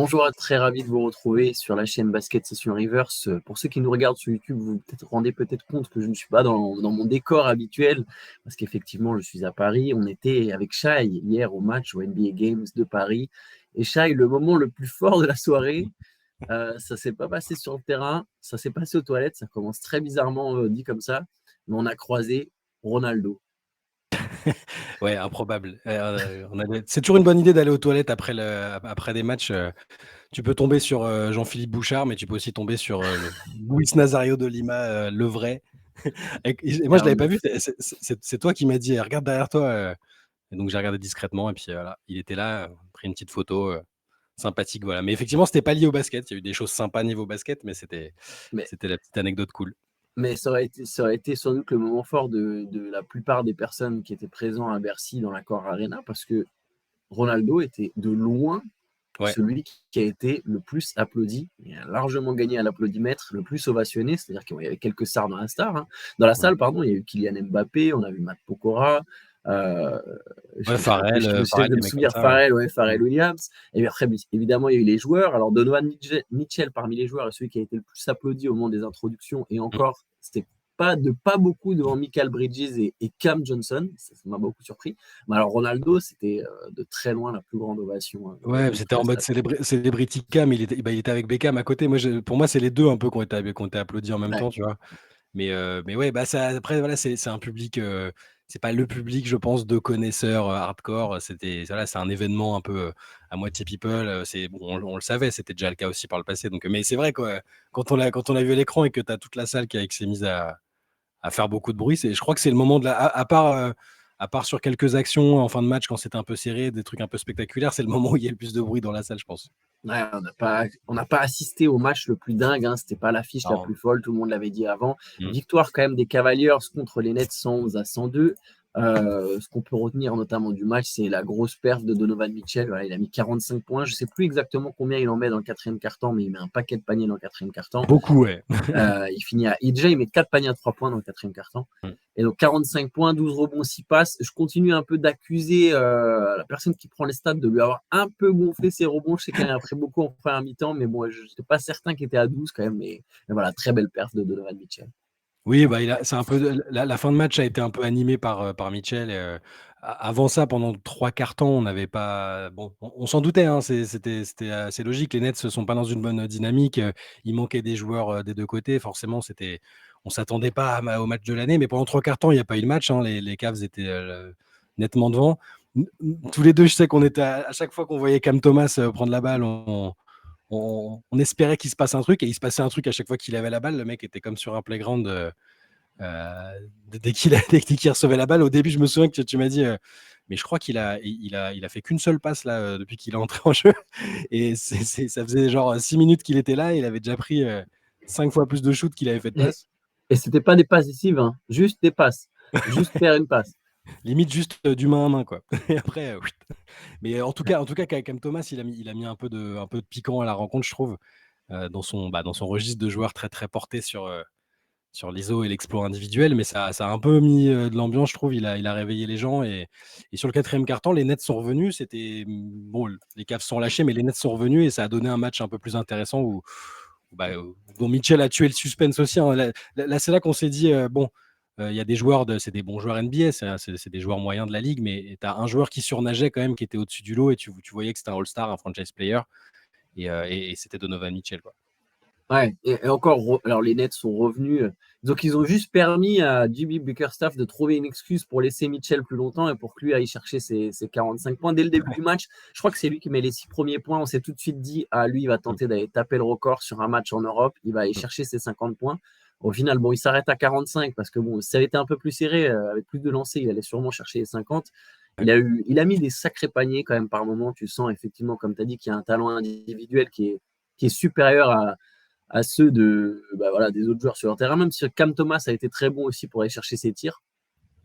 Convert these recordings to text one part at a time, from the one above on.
Bonjour, très ravi de vous retrouver sur la chaîne Basket Session Reverse. Pour ceux qui nous regardent sur YouTube, vous vous rendez peut-être compte que je ne suis pas dans mon décor habituel, parce qu'effectivement, je suis à Paris. On était avec Shai hier au match au NBA Games de Paris. Et Shai, le moment le plus fort de la soirée, ça s'est pas passé sur le terrain, ça s'est passé aux toilettes. Ça commence très bizarrement dit comme ça, mais on a croisé Ronaldo. Ouais, improbable. C'est toujours une bonne idée d'aller aux toilettes après des matchs. Tu peux tomber sur Jean-Philippe Bouchard, mais tu peux aussi tomber sur Luis Nazario de Lima, le vrai. Et moi, je l'avais pas vu. C'est toi qui m'as dit, regarde derrière toi. Et donc, j'ai regardé discrètement. Et puis voilà, il était là, pris une petite photo sympathique. Voilà. Mais effectivement, c'était pas lié au basket. Il y a eu des choses sympas niveau basket, mais c'était Mais la petite anecdote cool. Mais ça aurait été sans doute le moment fort de la plupart des personnes qui étaient présentes à Bercy dans l'Accor Arena, parce que Ronaldo était de loin Ouais. celui qui a été le plus applaudi. Il a largement gagné à l'applaudimètre, le plus ovationné, c'est-à-dire qu'il y avait quelques stars dans la Ouais. salle, pardon. Il y a eu Kylian Mbappé, on a vu Matt Pokora, euh, Ouais, j'essaie Farrell, de des me mecs comme souvenir, ça. Pharrell Williams. Et puis après, évidemment, il y a eu les joueurs. Alors, Donovan Mitchell, parmi les joueurs, est celui qui a été le plus applaudi au moment des introductions. Et Mm. encore, c'était pas beaucoup devant Michael Bridges et Cam Johnson. Ça m'a beaucoup surpris. Mais alors, Ronaldo, c'était de très loin la plus grande ovation Ouais, de tout c'était le en mode stade. Celebrity Cam, il était avec Beckham à côté. Pour moi, c'est les deux un peu qui ont été applaudis en même Ouais. temps, tu vois. Mais ouais, bah ça, après, voilà, c'est un public, c'est pas le public, je pense, de connaisseurs hardcore. Voilà, c'est un événement un peu à moitié people. Bon, on le savait, c'était déjà le cas aussi par le passé. Donc, mais c'est vrai, quoi, quand on l'a vu à l'écran et que tu as toute la salle qui s'est mise à faire beaucoup de bruit. Je crois que c'est le moment à part sur quelques actions en fin de match quand c'était un peu serré, des trucs un peu spectaculaires, c'est le moment où il y a le plus de bruit dans la salle, je pense. Ouais, on n'a pas assisté au match le plus dingue, hein. C'était pas l'affiche la Non. plus folle, tout le monde l'avait dit avant. Mm. Victoire quand même des Cavaliers contre les Nets 111-102. Ce qu'on peut retenir notamment du match, c'est la grosse perf de Donovan Mitchell. Voilà, il a mis 45 points. Je ne sais plus exactement combien il en met dans le quatrième quart-temps, mais il met un paquet de paniers dans le quatrième quart-temps. Beaucoup, ouais. Déjà, il met 4 paniers à 3 points dans le quatrième quart-temps. Mm. Et donc 45 points, 12 rebonds, 6 passes. Je continue un peu d'accuser la personne qui prend les stats de lui avoir un peu gonflé ses rebonds. Je sais qu'elle a pris beaucoup en première mi-temps, mais bon, je n'étais pas certain qu'il était à 12 quand même. Mais voilà, très belle perf de Donovan Mitchell. Oui, bah, c'est un peu la fin de match a été un peu animée par Mitchell. Avant ça, pendant 3 quarts temps, on n'avait pas. Bon, on s'en doutait, hein, c'était assez logique. Les Nets ne sont pas dans une bonne dynamique. Il manquait des joueurs des deux côtés. Forcément, on s'attendait pas au match de l'année. Mais pendant 3 quarts temps, il n'y a pas eu de match, hein. Les Cavs étaient nettement devant. Tous les deux, je sais qu'on était à chaque fois qu'on voyait Cam Thomas prendre la balle, on espérait qu'il se passe un truc, et il se passait un truc à chaque fois qu'il avait la balle. Le mec était comme sur un playground. Dès qu'il recevait la balle, au début, je me souviens que tu m'as dit, mais je crois qu'il a fait qu'une seule passe là depuis qu'il est entré en jeu. Et ça faisait genre 6 minutes qu'il était là, et il avait déjà pris 5 fois plus de shoot qu'il avait fait de Et, passe. et c'était pas des passes décisives, hein, juste des passes. Juste faire une passe. Limite juste du main à main, quoi. Et après, mais en tout cas, Cam Thomas, il a mis un peu de piquant à la rencontre, je trouve, dans son registre de joueurs très très porté sur l'ISO et l'exploit individuel, mais ça a un peu mis de l'ambiance, je trouve. Il a réveillé les gens, et sur le quatrième quart-temps, les Nets sont revenus. Bon, les Cavs sont lâchés, mais les Nets sont revenus, et ça a donné un match un peu plus intéressant dont Mitchell a tué le suspense aussi, hein. Là, c'est là qu'on s'est dit, bon, il y a des joueurs, c'est des bons joueurs NBA, c'est des joueurs moyens de la ligue, mais tu as un joueur qui surnageait quand même, qui était au-dessus du lot, et tu voyais que c'était un All-Star, un franchise player, et c'était Donovan Mitchell, quoi. Ouais, et encore, alors les Nets sont revenus. Donc, ils ont juste permis à Jimmy Bickerstaff de trouver une excuse pour laisser Mitchell plus longtemps et pour que lui aille chercher ses 45 points. Dès le début du match, je crois que c'est lui qui met les 6 premiers points. On s'est tout de suite dit, lui, il va Mm, tenter d'aller taper le record sur un match en Europe. Il va aller mm. chercher ses 50 points. Au final, bon, il s'arrête à 45 parce que bon, si ça avait été un peu plus serré, avec plus de lancers, il allait sûrement chercher les 50. Ouais. Il a mis des sacrés paniers quand même par moment. Tu sens effectivement, comme tu as dit, qu'il y a un talent individuel qui est supérieur à ceux des autres joueurs sur leur terrain, même si Cam Thomas a été très bon aussi pour aller chercher ses tirs.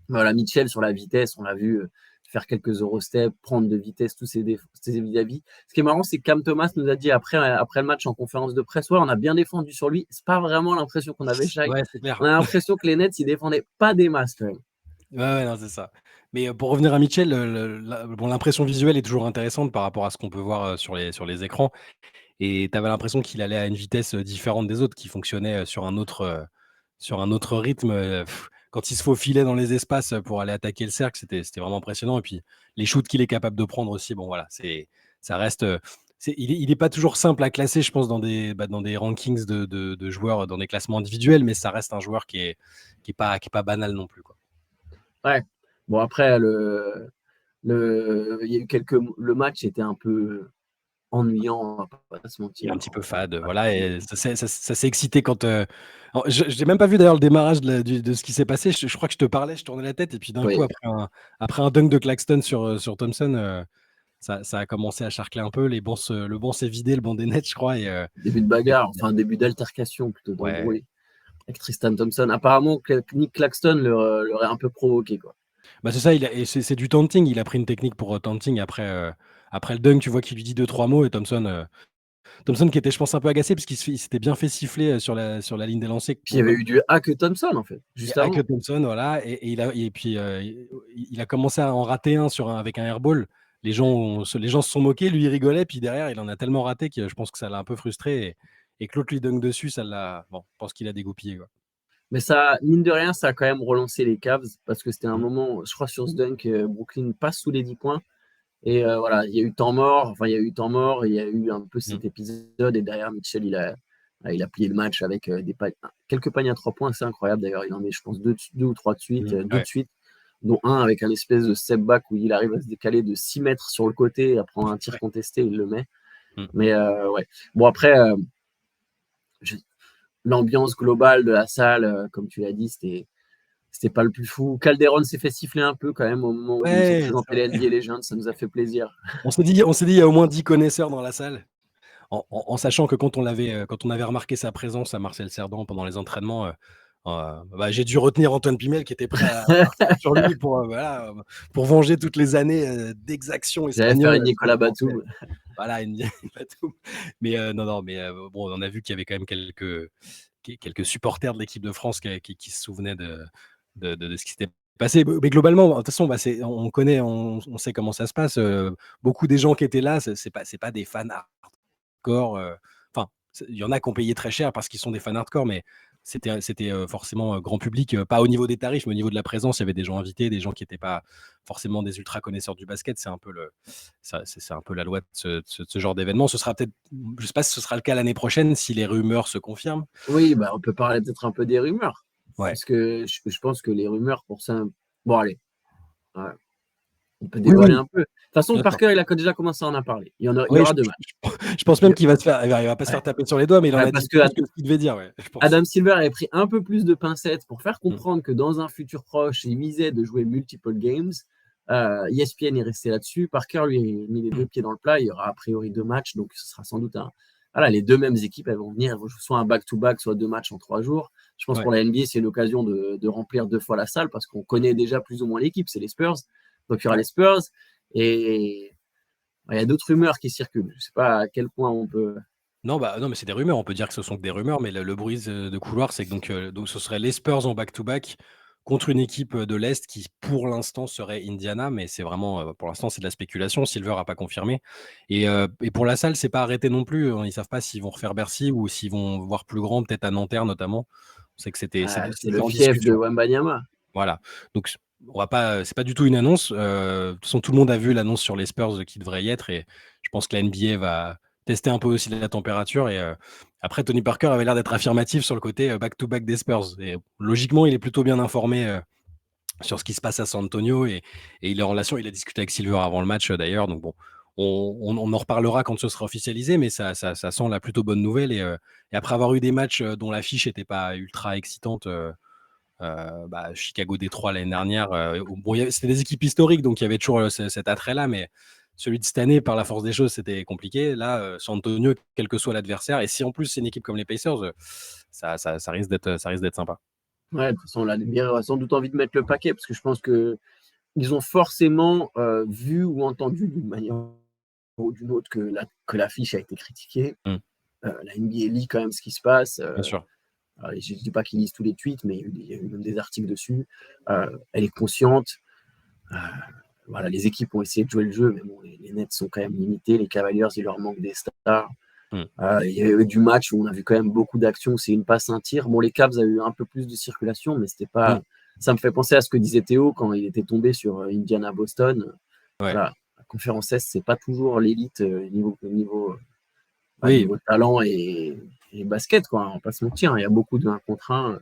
Voilà, Mitchell sur la vitesse, on l'a vu faire quelques Eurostep, prendre de vitesse tous ses vis-à-vis. Ce qui est marrant, c'est que Cam Thomas nous a dit après le match en conférence de presse, ouais, on a bien défendu sur lui. C'est pas vraiment l'impression qu'on avait, Shai. Ouais, c'est clair. On a l'impression que les Nets, ils défendaient pas des masses quand même. Ouais, non, c'est ça. Mais pour revenir à Mitchell, bon, l'impression visuelle est toujours intéressante par rapport à ce qu'on peut voir sur les écrans. Et tu avais l'impression qu'il allait à une vitesse différente des autres, qui fonctionnait sur un autre rythme. Quand il se faufilait dans les espaces pour aller attaquer le cercle, c'était vraiment impressionnant. Et puis les shoots qu'il est capable de prendre aussi, bon voilà, ça reste. Il est pas toujours simple à classer, je pense, dans des rankings de joueurs, dans des classements individuels, mais ça reste un joueur qui est pas banal non plus, quoi. Ouais. Bon, après, il y a eu le match était un peu ennuyant, on va pas se Il est un mentir. petit peu fade, voilà, et ça s'est excité quand, alors je n'ai même pas vu d'ailleurs le démarrage de ce qui s'est passé. Je crois que je te parlais, je tournais la tête et puis d'un coup Oui, après un dunk de Claxton sur Thompson, ça a commencé à charcler un peu. Le banc s'est vidé, le banc des Nets, je crois, début de et bagarre, enfin début d'altercation plutôt, ouais. d'embrouille avec Tristan Thompson. Apparemment, Nick Claxton l'aurait un peu provoqué, quoi. Bah, c'est ça, et c'est du taunting. Il a pris une technique pour taunting après le dunk, tu vois qu'il lui dit deux trois mots et Thompson qui était, je pense, un peu agacé parce il s'était bien fait siffler sur la ligne des lancers. Puis il y Bon, avait comme eu du hack Thompson, en fait, et juste Ake avant. Thompson, voilà, et puis il a commencé à en rater un avec un airball. Les gens se sont moqués, lui il rigolait, puis derrière il en a tellement raté que je pense que ça l'a un peu frustré et que l'autre lui dunk dessus, ça l'a. Bon, je pense qu'il a dégoupillé, quoi. Mais ça, mine de rien, ça a quand même relancé les Cavs parce que c'était un Mm. moment, je crois, sur ce dunk, Brooklyn passe sous les 10 points. Et voilà, il y a eu temps mort, enfin, il y a eu temps mort, et il y a eu un peu Mm. cet épisode. Et derrière, Mitchell, il a plié le match avec quelques paniers à 3 points. C'est incroyable d'ailleurs. Il en met, je pense, deux ou trois de suite, deux de Ouais. suite, dont un avec un espèce de step back où il arrive à se décaler de 6 mètres sur le côté, à prendre un tir Ouais. contesté, il le met. Mm. Mais ouais. Bon, après, je- l'ambiance globale de la salle, comme tu l'as dit, c'était pas le plus fou. Calderon s'est fait siffler un peu quand même au moment où ils ont Ouais, c'est présenté les vrai. NBA Legends, ça nous a fait plaisir. On s'est dit, il y a au moins 10 connaisseurs dans la salle, en sachant que quand on avait remarqué sa présence à Marcel Cerdan pendant les entraînements, bah, j'ai dû retenir Antoine Pimel qui était prêt à partir sur lui voilà, pour venger toutes les années d'exactions J'allais faire espagnoles une sur les Nicolas Français. Batum. Voilà, Batum. Mais non, non, mais bon, on a vu qu'il y avait quand même quelques supporters de l'équipe de France qui se souvenaient de ce qui s'était passé. Mais globalement, de toute façon, bah, on connaît, on sait comment ça se passe. Beaucoup des gens qui étaient là, c'est pas des fans hardcore. Enfin, il y en a qui ont payé très cher parce qu'ils sont des fans hardcore, mais c'était forcément grand public, pas au niveau des tarifs, mais au niveau de la présence. Il y avait des gens invités, des gens qui n'étaient pas forcément des ultra connaisseurs du basket. C'est un peu la loi de ce genre d'événement. Ce sera peut-être, je sais pas si ce sera le cas l'année prochaine si les rumeurs se confirment. Oui, bah, on peut parler peut-être un peu des rumeurs. Ouais. Parce que je pense que les rumeurs pour ça. Bon, allez, ouais, on peut Oui, dévoiler oui, un peu. De toute façon, bien sûr. Parker, il a déjà commencé à en parler. Il y Oui, aura deux matchs. je pense même qu'il va il va pas se Ouais. faire taper sur les doigts, mais il en Ouais, a parce dit que plus que ce qu'il devait dire, ouais, je pense. Adam Silver avait pris un peu plus de pincettes pour faire Mm. comprendre que dans un futur proche, il misait de jouer multiple games. ESPN est resté là-dessus. Parker lui a mis les deux pieds dans le plat. Il y aura a priori deux matchs, donc ce sera sans doute voilà, les deux mêmes équipes, elles vont venir, elles vont jouer soit un back-to-back, soit deux matchs en 3 jours. Je pense Ouais. pour la NBA, c'est une occasion de remplir 2 fois la salle parce qu'on connaît déjà plus ou moins l'équipe, c'est les Spurs. Donc il y aura Ouais. les Spurs et il y a d'autres rumeurs qui circulent. Je ne sais pas à quel point on peut. Non, bah, non, mais c'est des rumeurs. On peut dire que ce sont que des rumeurs, mais le bruit de couloir, c'est que donc ce serait les Spurs en back-to-back contre une équipe de l'Est qui, pour l'instant, serait Indiana, mais c'est vraiment, pour l'instant, c'est de la spéculation. Silver n'a pas confirmé. Et pour la salle, c'est pas arrêté non plus, hein. Ils savent pas s'ils vont refaire Bercy ou s'ils vont voir plus grand, peut-être à Nanterre notamment. On sait que C'est c'était le en fief de discussion. Wembanyama. Voilà. Donc, on va pas, c'est pas du tout une annonce. De toute façon, tout le monde a vu l'annonce sur les Spurs qui devrait y être, et je pense que la NBA va tester un peu aussi la température. Et après, Tony Parker avait l'air d'être affirmatif sur le côté back-to-back des Spurs. Et logiquement, il est plutôt bien informé sur ce qui se passe à San Antonio, et il est en relation. Il a discuté avec Silver avant le match d'ailleurs. Donc bon, on en reparlera quand ce sera officialisé, mais ça sent la plutôt bonne nouvelle. Et après avoir eu des matchs dont l'affiche n'était pas ultra excitante. Chicago-Détroit l'année dernière. Bon, c'était des équipes historiques, donc il y avait toujours cet attrait-là, mais celui de cette année, par la force des choses, c'était compliqué. Là, San Antonio, quel que soit l'adversaire, et si en plus c'est une équipe comme les Pacers, ça risque d'être sympa. Ouais, de toute façon, la NBA aura sans doute envie de mettre le paquet parce que je pense qu'ils ont forcément vu ou entendu d'une manière ou d'une autre que l'affiche a été critiquée. Mm, La NBA lit quand même ce qui se passe. bien sûr. Alors, je ne dis pas qu'ils lisent tous les tweets, mais il y a eu même des articles dessus. Elle est consciente. Euh, voilà, les équipes ont essayé de jouer le jeu, mais bon, les Nets sont quand même limités. Les Cavaliers, il leur manque des stars. Mm. Il y a eu du match où on a vu quand même beaucoup d'actions. C'est une passe, un tir. Bon, les Cavs avaient eu un peu plus de circulation, mais c'était pas. Mm. Ça me fait penser à ce que disait Théo quand il était tombé sur Indiana-Boston. Ouais. Voilà, la conférence Est, c'est pas toujours l'élite Oui, niveau talent et basket, quoi. On va pas se mentir. Il y a beaucoup de 1 contre 1.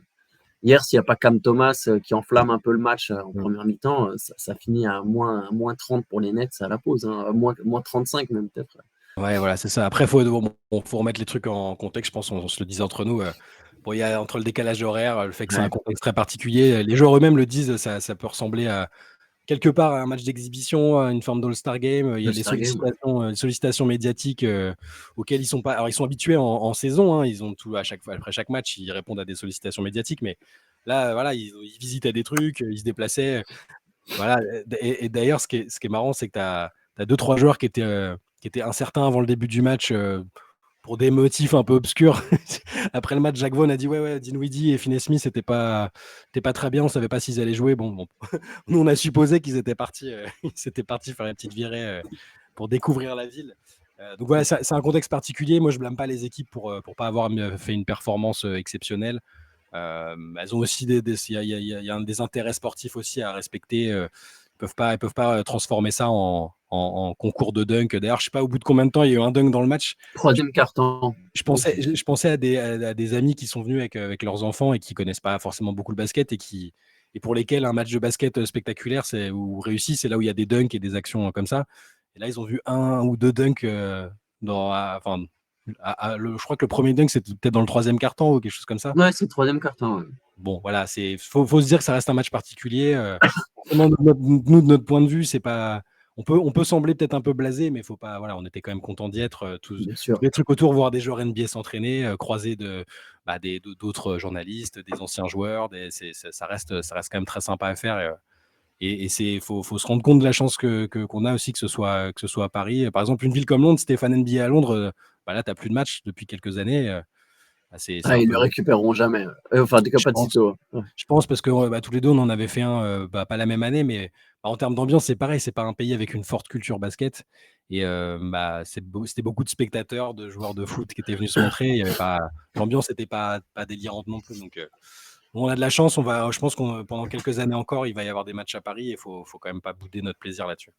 Hier, s'il n'y a pas Cam Thomas qui enflamme un peu le match en Mm. première mi-temps, ça finit à moins 30 pour les Nets à la pause, hein, moins 35 même peut-être. Ouais, voilà, c'est ça. Après, faut remettre les trucs en contexte. Je pense on se le disait entre nous. Bon, il y a entre le décalage horaire, le fait que c'est un Ouais, contexte très particulier. Les joueurs eux-mêmes le disent, ça peut ressembler à quelque part à un match d'exhibition, à une forme d'All-Star Game. Il y a le des Star Game, ouais. sollicitations médiatiques auxquelles ils sont pas. Alors, ils sont habitués en saison. Hein, ils ont tout à chaque fois, après chaque match, ils répondent à des sollicitations médiatiques. Mais là, voilà, ils visitaient des trucs, ils se déplaçaient. Voilà. Et d'ailleurs, ce qui est marrant, c'est que tu as 2-3 joueurs qui étaient incertains avant le début du match pour des motifs un peu obscurs. Après le match, Jacques Vaughn a dit ouais, Dinwiddie et Finney-Smith c'était pas très bien, on savait pas s'ils allaient jouer. Bon. Nous on a supposé qu'ils étaient partis, ils étaient partis faire une petite virée pour découvrir la ville. Donc voilà, c'est un contexte particulier. Moi, je blâme pas les équipes pour pas avoir fait une performance exceptionnelle. Elles ont aussi il y a des intérêts sportifs aussi à respecter. Ils peuvent pas transformer ça en concours de dunk. D'ailleurs, je sais pas au bout de combien de temps il y a eu un dunk dans le match. Troisième carton. Je pensais à des amis qui sont venus avec leurs enfants et qui connaissent pas forcément beaucoup le basket et pour lesquels un match de basket spectaculaire ou réussi, c'est là où il y a des dunks et des actions comme ça. Et là, ils ont vu un ou deux dunks enfin, je crois que le premier dunk, c'était peut-être dans le troisième quart-temps ou quelque chose comme ça. Ouais, c'est le troisième carton. Ouais. Bon, voilà, faut se dire que ça reste un match particulier. Forcément, nous, de notre point de vue, c'est pas. On peut sembler peut-être un peu blasé, mais faut pas. Voilà, on était quand même content d'y être. Bien Tous sûr. les trucs autour, voir des joueurs NBA s'entraîner, croiser d'autres journalistes, des anciens joueurs. Ça reste quand même très sympa à faire. Faut se rendre compte de la chance qu'on a aussi que ce soit à Paris. Par exemple, une ville comme Londres, Stéphane NBA à Londres, bah là, tu n'as plus de match depuis quelques années. C'est un Ils peu. le récupéreront jamais. Enfin, des cas Je pas de pense. sitôt. Ouais. Je pense parce que tous les deux, on en avait fait un, pas la même année, mais en termes d'ambiance, c'est pareil. C'est pas un pays avec une forte culture basket. Et c'était beaucoup de spectateurs, de joueurs de foot qui étaient venus se montrer. Il y avait pas, l'ambiance n'était pas délirante non plus. Donc, on a de la chance. Je pense qu'on pendant quelques années encore, il va y avoir des matchs à Paris et faut quand même pas bouder notre plaisir là-dessus.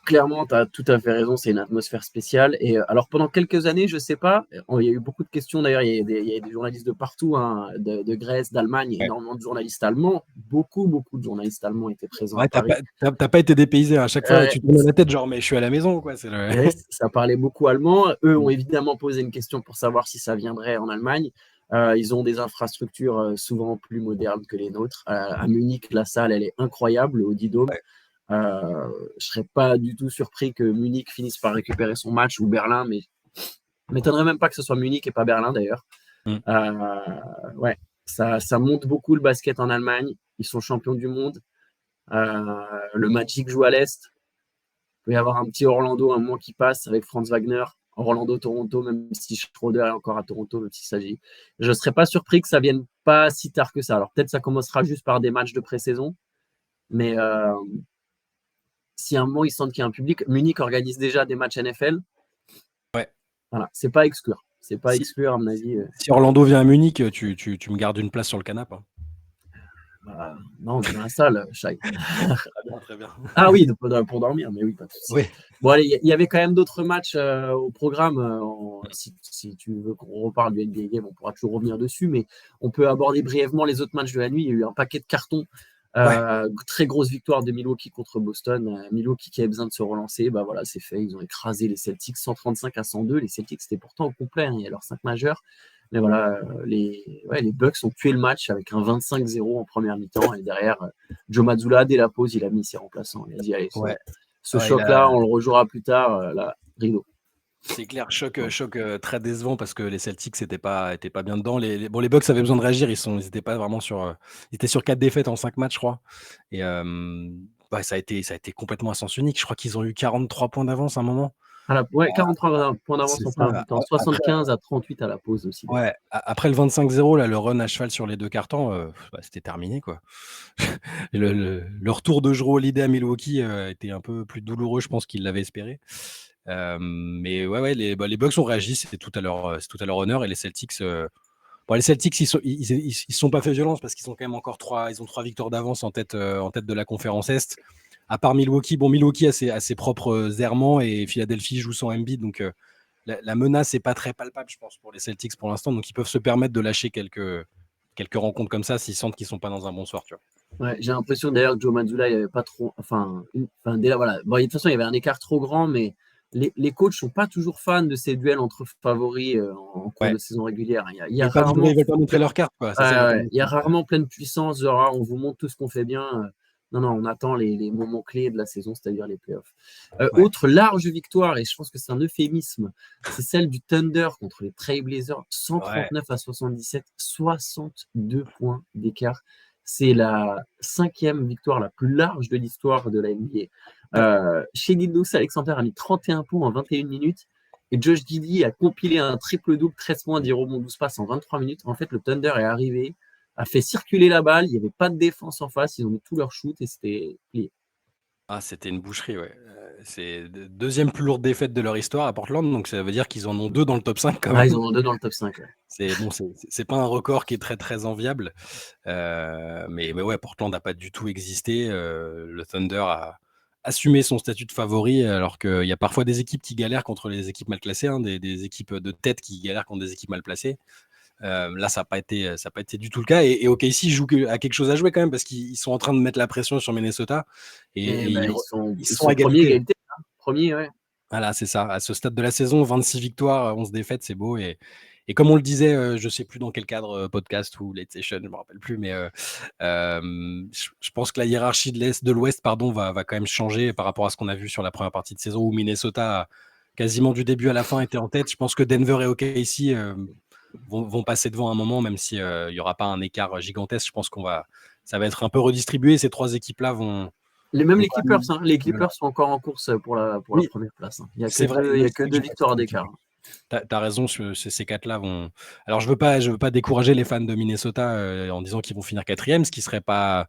Clairement, tu as tout à fait raison, c'est une atmosphère spéciale. Et alors, pendant quelques années, je sais pas, il y a eu beaucoup de questions. D'ailleurs, il y a des journalistes de partout, hein, de Grèce, d'Allemagne, Ouais. énormément de journalistes allemands. Beaucoup de journalistes allemands étaient présents à Ouais, Paris. t'as pas été dépaysé à chaque fois. Tu tournes la tête, genre, mais je suis à la maison, quoi. Ça parlait beaucoup allemand. Eux ont évidemment posé une question pour savoir si ça viendrait en Allemagne. Ils ont des infrastructures souvent plus modernes que les nôtres. À Munich, la salle, elle est incroyable, au Didome. Ouais. Je ne serais pas du tout surpris que Munich finisse par récupérer son match ou Berlin, mais je ne m'étonnerait même pas que ce soit Munich et pas Berlin d'ailleurs. Mm. Ouais, ça monte beaucoup le basket en Allemagne. Ils sont champions du monde. Le Magic joue à l'Est. Il peut y avoir un petit Orlando un mois qui passe avec Franz Wagner. Orlando-Toronto, même si Schroeder est encore à Toronto, même s'il s'agit. Je ne serais pas surpris que ça vienne pas si tard que ça. Alors peut-être ça commencera juste par des matchs de pré-saison, mais si à un moment ils sentent qu'il y a un public, Munich organise déjà des matchs NFL. Ouais. Voilà, c'est pas exclure. C'est pas Si, exclure, à mon avis. si Orlando vient à Munich, tu me gardes une place sur le canapé. Hein. Non, dans la salle, Shai. Très bien, très bien. Ah oui, pour dormir, mais oui, pas de souci. Oui. Bon, allez, il y avait quand même d'autres matchs au programme. Si tu veux qu'on reparle du NBA Game, on pourra toujours revenir dessus, mais on peut aborder brièvement les autres matchs de la nuit. Il y a eu un paquet de cartons. Très grosse victoire de Milwaukee contre Boston. Milwaukee qui avait besoin de se relancer, bah voilà, c'est fait. Ils ont écrasé les Celtics 135-102. Les Celtics, c'était pourtant au complet. Hein, il y a leurs 5 majeurs. Mais voilà, les Bucks ont tué le match avec un 25-0 en première mi-temps. Et derrière, Joe Mazzulla, dès la pause, il a mis ses remplaçants. Il a dit, allez, Ouais. ce choc-là, on le rejouera plus tard. Là, rideau. C'est clair, choc très décevant parce que les Celtics étaient pas bien dedans. Les Bucks avaient besoin de réagir. Ils étaient pas vraiment ils étaient sur 4 défaites en 5 matchs, je crois. Et ça a été complètement à sens unique. Je crois qu'ils ont eu 43 points d'avance à un moment. Ouais, 43 points d'avance C'est en première ça. mi-temps, Après, 75-38 à la pause aussi. ouais, après le 25-0, là, le run à cheval sur les 2 cartons, c'était terminé, quoi. Et le retour de Jrue Holiday à Milwaukee était un peu plus douloureux, je pense qu'il l'avait espéré. Mais ouais, les Bucks ont réagi, c'est tout à leur honneur. Et les Celtics, bon, les Celtics, ils se sont pas fait violence parce qu'ils sont quand même encore ils ont 3 victoires d'avance en tête de la conférence Est. À part Milwaukee, bon, Milwaukee a ses propres errements et Philadelphie joue sans Embiid, donc la menace n'est pas très palpable, je pense, pour les Celtics pour l'instant. Donc ils peuvent se permettre de lâcher quelques rencontres comme ça s'ils sentent qu'ils sont pas dans un bon soir, tu vois. Ouais, j'ai l'impression d'ailleurs que Joe Mazzulla, il avait pas trop. Déjà, voilà. Bon, de toute façon, il y avait un écart trop grand, mais les coachs sont pas toujours fans de ces duels entre favoris en cours Ouais. de saison régulière. Il y a Ils rarement. veulent pas montrer leur carte, quoi. C'est ça, ils veulent pas Il y a montrer. rarement pleine puissance, genre on vous montre tout ce qu'on fait bien. Non, non, on attend les moments clés de la saison, c'est-à-dire les playoffs. Ouais. Autre large victoire, et je pense que c'est un euphémisme, c'est celle du Thunder contre les Trail Blazers, 139-77, 62 points d'écart. C'est la 5e victoire la plus large de l'histoire de la NBA. Shea Alexander a mis 31 points en 21 minutes. Et Josh Giddey a compilé un triple-double, 13 points, 10 rebonds, 12 passes en 23 minutes. En fait, le Thunder est arrivé, a fait circuler la balle, il n'y avait pas de défense en face, ils ont mis tout leur shoot et c'était plié. Ah, c'était une boucherie, ouais. C'est deuxième plus lourde défaite de leur histoire à Portland, donc ça veut dire qu'ils en ont 2 dans le top 5 quand Ah, ils même. en ont deux dans le top 5. Ouais. C'est bon, c'est pas un record qui est très très enviable, mais ouais, Portland n'a pas du tout existé. Le Thunder a assumé son statut de favori, alors qu'il y a parfois des équipes qui galèrent contre les équipes mal classées, hein, des équipes de tête qui galèrent contre des équipes mal placées. Là, ça n'a pas été du tout le cas. Et OKC joue à quelque chose à jouer quand même parce qu'ils sont en train de mettre la pression sur Minnesota et Et ben, ils ils sont à sont premiers égalité. égalité. Hein. Premier, ouais. Voilà, c'est ça. À ce stade de la saison, 26 victoires, 11 défaites, c'est beau. Et comme on le disait, je ne sais plus dans quel cadre, podcast ou late session, je ne me rappelle plus, mais je pense que la hiérarchie de l'Ouest va quand même changer par rapport à ce qu'on a vu sur la première partie de saison où Minnesota, quasiment du début à la fin, était en tête. Je pense que Denver et OKC vont passer devant un moment, même s'il n'y aura pas un écart gigantesque. Je pense ça va être un peu redistribué. Ces 3 équipes-là Même vont les quand Clippers, même. hein. Les Clippers sont encore en course pour la Oui, première place. Hein. c'est vrai. Il y a que deux victoires d'écart. Hein. T'as raison, ces 4-là vont. Alors, je veux pas décourager les fans de Minnesota en disant qu'ils vont finir 4e, ce qui serait pas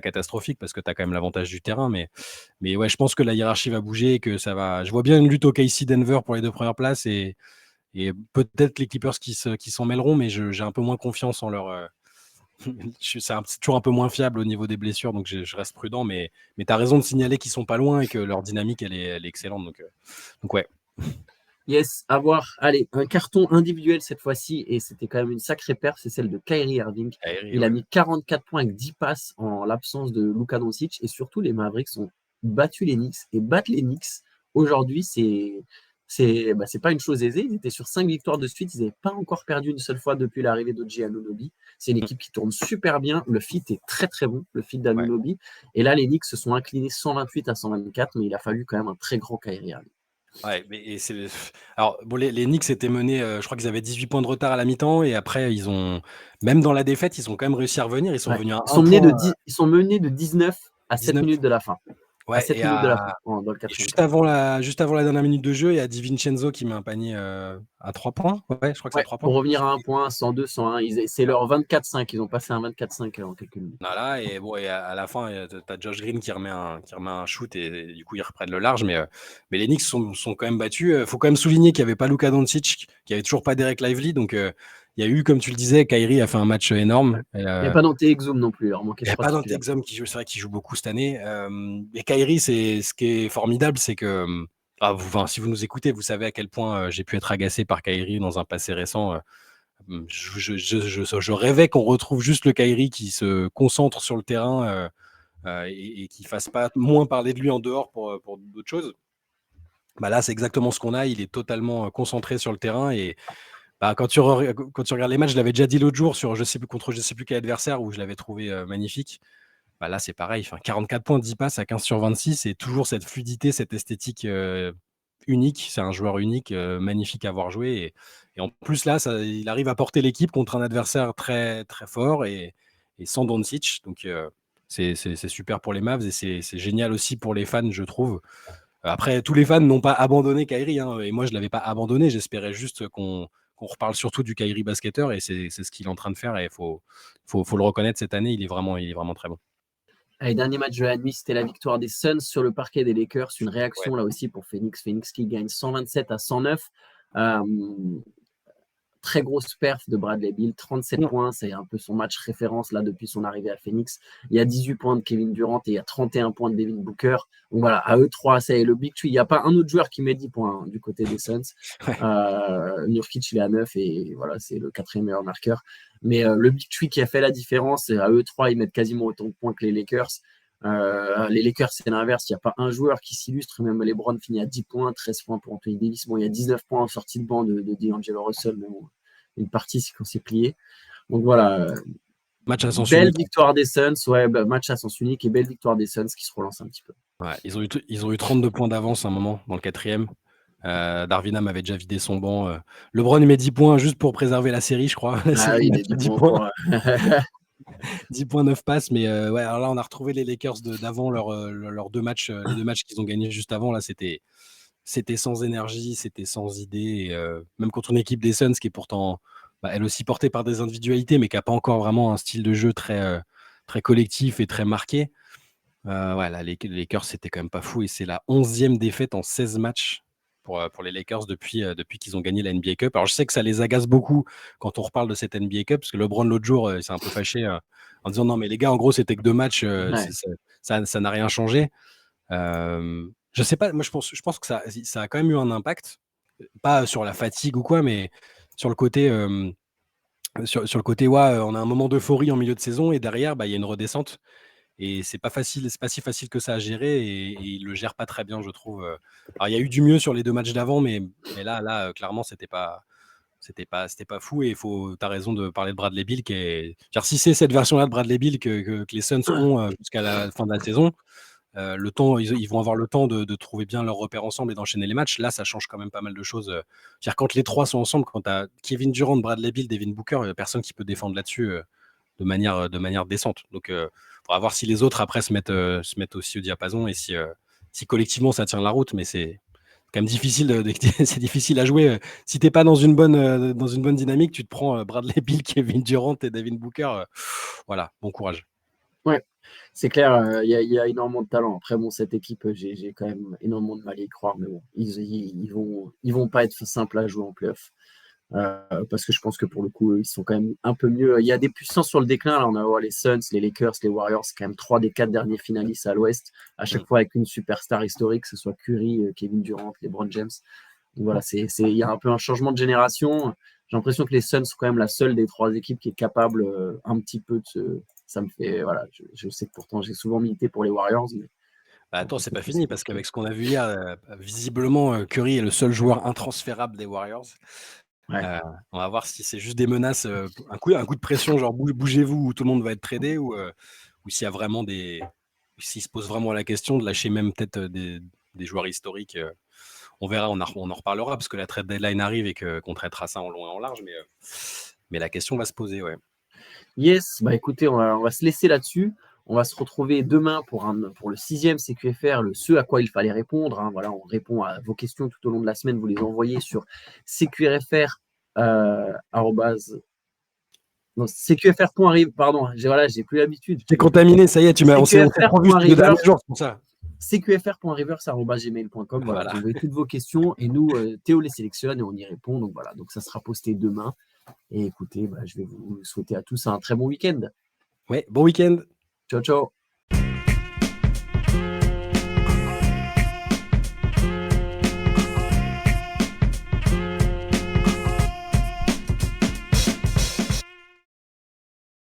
catastrophique parce que tu as quand même l'avantage du terrain. Mais ouais, je pense que la hiérarchie va bouger et que ça va. Je vois bien une lutte au KC-Denver pour les 2 premières places et peut-être les Clippers qui s'en mêleront, mais j'ai un peu moins confiance en leur. C'est toujours un peu moins fiable au niveau des blessures, donc je reste prudent. Mais tu as raison de signaler qu'ils sont pas loin et que leur dynamique, elle est excellente. Donc ouais. Yes, à voir. Allez, un carton individuel cette fois-ci, et c'était quand même une sacrée perf, c'est celle de Kyrie Irving. Aéré, Il a ouais. mis 44 points avec 10 passes en l'absence de Luka Doncic, et surtout les Mavericks ont battu les Knicks, et battre les Knicks, aujourd'hui, c'est pas une chose aisée. Ils étaient sur 5 victoires de suite, ils n'avaient pas encore perdu une seule fois depuis l'arrivée d'Og Anunoby. C'est une équipe qui tourne super bien, le fit est très très bon, le fit Ouais. d'Anunoby, et là les Knicks se sont inclinés 128-124, mais il a fallu quand même un très grand Kyrie Irving. Ouais, alors bon, les Knicks étaient menés, je crois qu'ils avaient 18 points de retard à la mi-temps et après même dans la défaite, ils ont quand même réussi à revenir. Ils sont Ouais. revenus à un point, Ils sont menés de 19 à 7 19. minutes de la fin. À Ouais, 7 minutes de la fin, dans le et quatrième juste quart. avant la dernière minute de jeu, il y a Di Vincenzo qui met un panier à 3 points. Ouais, je crois que c'est à Ouais, 3 points. pour revenir à un point, 102, 101, c'est leur 24-5. Ils ont passé un 24-5 en quelques minutes. Voilà, et bon, et à la fin, tu as Josh Green qui remet un shoot et du coup, ils reprennent le large. Mais les Knicks sont quand même battus. Il faut quand même souligner qu'il n'y avait pas Luka Doncic, qu'il n'y avait toujours pas Derek Lively. Donc, il y a eu, comme tu le disais, Kyrie a fait un match énorme. Il n'y a pas Dante Exum non plus. Il leur manquait Il n'y a 3 pas Dante titulaires. Exum qui joue, c'est vrai qu'il joue beaucoup cette année. Et Kyrie, ce qui est formidable, c'est que si vous nous écoutez, vous savez à quel point j'ai pu être agacé par Kyrie dans un passé récent. Je rêvais qu'on retrouve juste le Kyrie qui se concentre sur le terrain et qui ne fasse pas moins parler de lui en dehors pour d'autres choses. Bah là, c'est exactement ce qu'on a. Il est totalement concentré sur le terrain et quand tu regardes les matchs, je l'avais déjà dit l'autre jour contre je sais plus quel adversaire où je l'avais trouvé magnifique. Bah là, c'est pareil. Enfin, 44 points, 10 passes à 15 sur 26 et toujours cette fluidité, cette esthétique unique. C'est un joueur unique, magnifique à voir jouer. Et en plus, là, il arrive à porter l'équipe contre un adversaire très, très fort et sans Doncic. Donc, c'est super pour les Mavs et c'est génial aussi pour les fans, je trouve. Après, tous les fans n'ont pas abandonné Kyrie, hein, et moi je l'avais pas abandonné. J'espérais juste qu'on reparle surtout du Kyrie basketteur, et c'est ce qu'il est en train de faire, et faut le reconnaître cette année, il est vraiment très bon. Allez, dernier match de la nuit, c'était la victoire des Suns sur le parquet des Lakers. Une Ouais. réaction là aussi pour Phoenix. Phoenix qui gagne 127-109. Euh, Très grosse perf de Bradley Beal, 37 Mm. points, c'est un peu son match référence là depuis son arrivée à Phoenix. Il y a 18 points de Kevin Durant et il y a 31 points de Devin Booker. Donc voilà, à eux trois, c'est le Big Tree. Il n'y a pas un autre joueur qui met 10 points du côté des Suns. Ouais. Nurkic, il est à 9 et voilà, c'est le quatrième meilleur marqueur. Mais le Big Tree qui a fait la différence, à eux trois, ils mettent quasiment autant de points que les Lakers. Les Lakers, c'est l'inverse. Il n'y a pas un joueur qui s'illustre. Même LeBron finit à 10 points, 13 points pour Anthony Davis. Bon, il y a 19 points en sortie de banc de D'Angelo Russell, mais bon, une partie, c'est qu'on s'est plié. Donc voilà, Match à sens belle unique. victoire des Suns, ouais, match à sens unique et belle victoire des Suns qui se relance un petit peu. Ouais, ils ont eu 32 points d'avance à un moment dans le quatrième. Darvinham avait déjà vidé son banc. LeBron il met 10 points juste pour préserver la série, je crois. Ah oui, Il il a est fait 10 points points. pour. 10 points, 9 passes, mais ouais, alors là on a retrouvé les Lakers d'avant leurs deux matchs, les deux matchs qu'ils ont gagnés juste avant. Là, c'était sans énergie, c'était sans idée. Même contre une équipe des Suns qui est pourtant elle aussi portée par des individualités, mais qui n'a pas encore vraiment un style de jeu très collectif et très marqué. Ouais, là, les Lakers, c'était quand même pas fou. Et c'est la 11e défaite en 16 matchs pour les Lakers depuis qu'ils ont gagné la NBA Cup. Alors, je sais que ça les agace beaucoup quand on reparle de cette NBA Cup, parce que LeBron, l'autre jour, il s'est un peu fâché en disant non, mais les gars, en gros, c'était que 2 matchs, Ouais. ça n'a rien changé. Je sais pas, moi, je pense que ça a quand même eu un impact, pas sur la fatigue ou quoi, mais sur le côté. Sur le côté, ouais, on a un moment d'euphorie en milieu de saison et derrière, il y a une redescente. Et c'est pas si facile que ça à gérer et il le gère pas très bien, je trouve. Alors il y a eu du mieux sur les 2 matchs d'avant, mais là, clairement, c'était pas fou. Et tu as raison de parler de Bradley Beal genre, si c'est cette version-là de Bradley Beal que les Suns ont jusqu'à la fin de la saison, le temps, ils vont avoir le temps de trouver bien leur repère ensemble et d'enchaîner les matchs. Là, ça change quand même pas mal de choses. C'est-à-dire, quand les trois sont ensemble, quand tu as Kevin Durant, Bradley Beal, Devin Booker, il n'y a personne qui peut défendre là-dessus de manière décente. Donc, il faudra voir si les autres après se mettent aussi au diapason et si collectivement ça tient la route. Mais c'est quand même difficile, c'est difficile à jouer. Si t'es pas dans une bonne dynamique, tu te prends Bradley Beal, Kevin Durant et Devin Booker. Voilà, bon courage. Ouais, c'est clair, il y a énormément de talent. Après, bon, cette équipe, j'ai quand même énormément de mal à y croire, mais bon, ils vont pas être simples à jouer en playoff. Parce que je pense que pour le coup, ils sont quand même un peu mieux. Il y a des puissances sur le déclin. Là, on a les Suns, les Lakers, les Warriors. C'est quand même 3 des 4 derniers finalistes à l'Ouest. À chaque fois avec une superstar historique, que ce soit Curry, Kevin Durant, LeBron James. Donc voilà, il y a un peu un changement de génération. J'ai l'impression que les Suns sont quand même la seule des 3 équipes qui est capable un petit peu de se. Ça me fait. Voilà, je sais que pourtant j'ai souvent milité pour les Warriors, mais j'ai Attends, c'est l'impression pas que c'est fini parce compliqué. qu'avec ce qu'on a vu hier, visiblement, Curry est le seul joueur intransférable des Warriors. Ouais. Euh, on va voir si c'est juste des menaces, un coup de pression, genre bougez-vous ou tout le monde va être tradé, ou s'il y a vraiment s'il se pose vraiment la question de lâcher même peut-être des joueurs historiques. On verra, on en reparlera parce que la trade deadline arrive et qu'on traitera ça en long et en large, mais la question va se poser, ouais. Yes, bah écoutez, on va se laisser là-dessus. On va se retrouver demain pour le 6e CQFR, ce à quoi il fallait répondre, hein. Voilà, on répond à vos questions tout au long de la semaine. Vous les envoyez sur CQRFR, non, CQFR.river, pardon, j'ai plus l'habitude. T'es contaminé, ça y est, on s'est trop vu ces derniers jours, c'est pour ça. CQFR.rivers@gmail.com. Voilà, Voilà. vous envoyez toutes vos questions et nous, Théo les sélectionne et on y répond. Donc voilà, donc ça sera posté demain. Et écoutez, je vais vous souhaiter à tous un très bon week-end. Ouais, bon week-end. Ciao, ciao.